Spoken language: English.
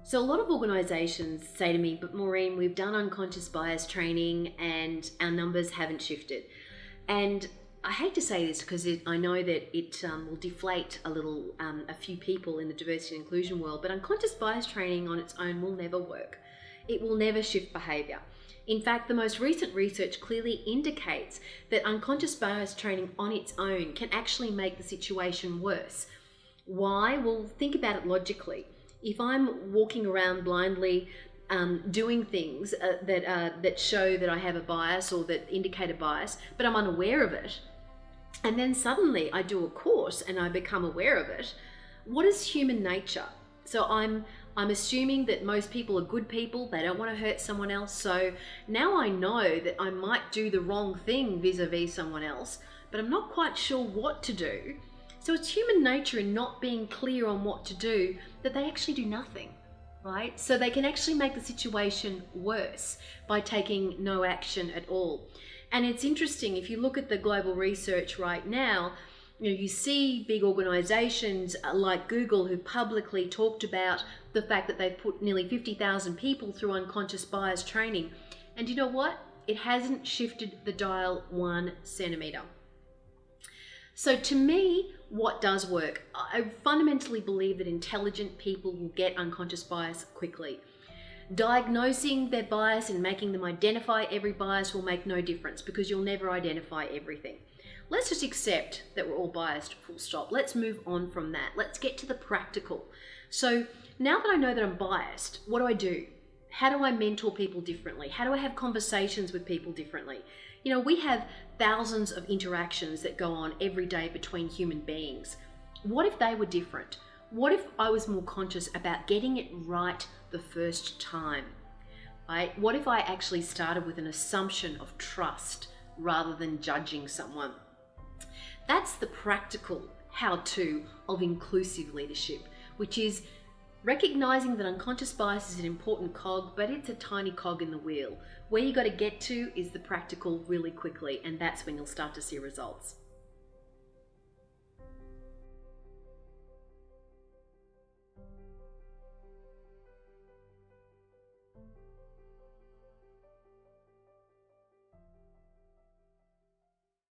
So a lot of organisations say to me, but Maureen, we've done unconscious bias training and our numbers haven't shifted. And I hate to say this because I know that it will deflate a few people in the diversity and inclusion world, but unconscious bias training on its own will never work. It will never shift behaviour. In fact, the most recent research clearly indicates that unconscious bias training on its own can actually make the situation worse. Why? Well, think about it logically. If I'm walking around blindly doing things that show that I have a bias or that indicate a bias, but I'm unaware of it, and then suddenly I do a course and I become aware of it, what is human nature? So I'm assuming that most people are good people, they don't want to hurt someone else, so now I know that I might do the wrong thing vis-a-vis someone else, but I'm not quite sure what to do. So it's human nature in not being clear on what to do that they actually do nothing, right? So they can actually make the situation worse by taking no action at all. And it's interesting, if you look at the global research right now, you see big organizations like Google who publicly talked about the fact that they've put nearly 50,000 people through unconscious bias training. And you know what? It hasn't shifted the dial 1 centimeter. So to me, what does work? I fundamentally believe that intelligent people will get unconscious bias quickly. Diagnosing their bias and making them identify every bias will make no difference because you'll never identify everything. Let's just accept that we're all biased, full stop. Let's move on from that. Let's get to the practical. So now that I know that I'm biased, what do? How do I mentor people differently? How do I have conversations with people differently? You know, we have thousands of interactions that go on every day between human beings. What if they were different? What if I was more conscious about getting it right the first time? Right? What if I actually started with an assumption of trust rather than judging someone? That's the practical how-to of inclusive leadership, which is recognizing that unconscious bias is an important cog, but it's a tiny cog in the wheel. Where you got to get to is the practical really quickly, and that's when you'll start to see results.